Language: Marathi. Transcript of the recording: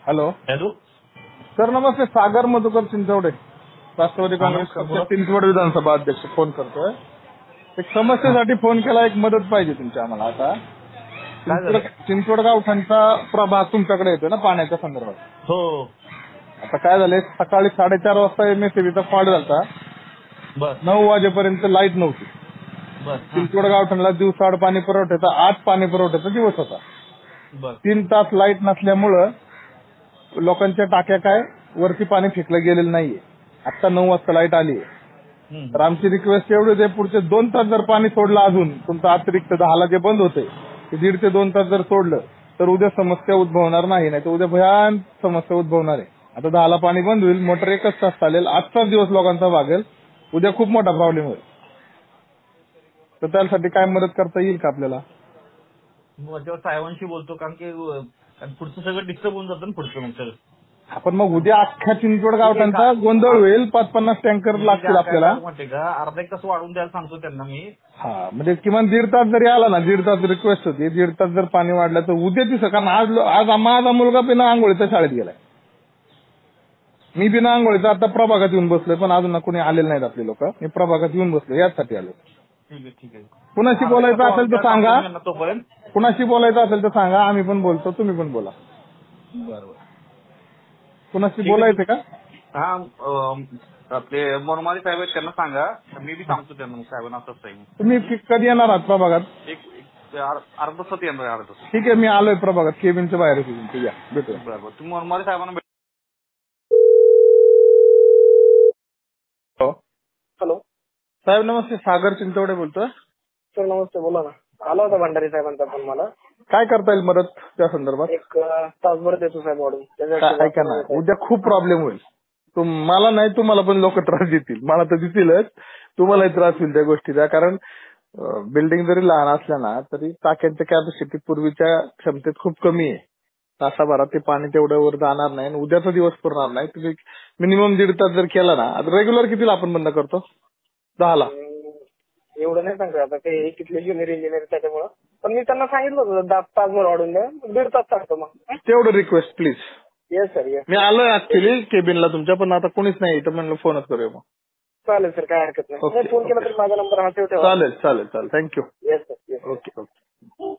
हॅलो हॅलो सर, नमस्ते. सागर मधुकर चिंचवडे, राष्ट्रवादी काँग्रेस पक्ष चिंचवड विधानसभा अध्यक्ष फोन करतोय. एक समस्येसाठी फोन केला, एक मदत पाहिजे तुमची आम्हाला. आता चिंचवड गावठाणचा प्रभाग तुमच्याकडे येतोय ना पाण्याच्या संदर्भात. हो. आता काय झालंय, सकाळी 4:30 वाजता एमएससीबीचा फॉल्ट झाला. बर 9 वाजेपर्यंत लाईट नव्हती. बर चिंचवड गावठाणला दिवसाआड पाणी पुरवठ्याचा, आज पाणी पुरवठ्याचा दिवस होता. बर 3 तास लाईट नसल्यामुळं लोकांच्या टाक्या काय वरती पाणी फेकलं गेलेलं नाहीये. आता 9 वाजता लाईट आली. तर आमची रिक्वेस्ट एवढीच आहे, पुढचे 2 तास जर पाणी सोडलं, अजून तुमचं अतिरिक्त 10ला जे बंद होते ते 1.5 ते 2 तास जर सोडलं तर उद्या समस्या उद्भवणार नाही तर उद्या भयान समस्या उद्भवणार आहे. आता 10ला पाणी बंद होईल, मोटर 1च तास चालेल. आजचाच दिवस लोकांचा भागेल, उद्या खूप मोठा प्रॉब्लेम होईल. तर त्यासाठी काय मदत करता येईल का आपल्याला? मग साहेबांशी बोलतो, कारण की पुढचं सगळं डिस्टर्ब होऊन जातं ना पुढचं. मग सगळं आपण मग उद्या अख्ख्या चिंचवड गावठाणचा गोंधळ होईल. 5-50 टँकर लागतील आपल्याला. माहिती का, अर्धा एक तास वाढवून द्यायला सांगतो त्यांना मी. हा, म्हणजे किमान 1.5 तास जरी आला ना, 1.5 तास रिक्वेस्ट होती, 1.5 तास जर पाणी वाढलं तर उद्या दिसं. कारण आज माझा मुलगा बिना आंघोळीचा शाळेत गेलाय. मी बिना आंघोळीचा आता प्रभागात येऊन बसलोय, पण अजून कोणी आलेले नाहीत आपले लोक. मी प्रभागात येऊन बसलो, याचसाठी आलो. ठीक आहे ठीक आहे. कुणाशी बोलायचं असेल तर सांगा, तोपर्यंत कुणाशी बोलायचं असेल तर सांगा, आम्ही पण बोलतो, तुम्ही पण बोला. बरोबर. कुणाशी बोलायचं का? हा, आपले मोरमाली साहेब आहेत, त्यांना सांगा. मी बी सांगतो त्यांना, साहेबांना असंच आहे. तुम्ही कधी येणार आहात प्रभागात? एक अर्धा तासात येणार. अर्धा तास. ठीक आहे, मी आलोय प्रभागात. केबिनच्या बाहेर आहे. या, भेटूया. बरोबर. तुम्ही मोरमाली साहेबांना हॅलो साहेब, नमस्ते. सागर चिंचवडे बोलतोय. सर नमस्ते, बोला ना. आला होता भंडारी साहेबांचा फोन मला. काय करता येईल मदत त्या संदर्भात? एक तासभर देतो साहेब वाढून. ऐका ना, उद्या खूप प्रॉब्लेम होईल. मला नाही, तुम्हाला पण लोक त्रास देतील. मला तर देतीलच, तुम्हालाही त्रास होईल त्या गोष्टीचा. कारण बिल्डिंग जरी लहान असल्या ना तरी टाक्यांच्या कॅपॅसिटी पूर्वीच्या क्षमतेत खूप कमी आहे. तासाभरात ते पाणी तेवढं वर जाणार नाही आणि उद्याचा दिवस पुरणार नाही. तुम्ही मिनिमम 1.5 तास जर केला ना, आता रेग्युलर कितीला आपण बंद करतो? 10ला. एवढं नाही सांगतो आता, ते तिथले ज्युनियर इंजिनियर त्याच्यामुळं. पण मी त्यांना सांगितलं होतं तासभर वाढून द्या, 1.5 तास सांगतो मग. तेवढं request please. Yes sir, yes. मी आलोय ऍक्च्युली केबिनला तुमच्या, पण आता कोणीच नाही तर म्हणलं फोनच करूया मग. चालेल सर, काय हरकत नाही. फोन केला तर माझा नंबर हा ठेवा. चालेल चालेल चालेल. Thank you. Yes sir, yes. Okay okay.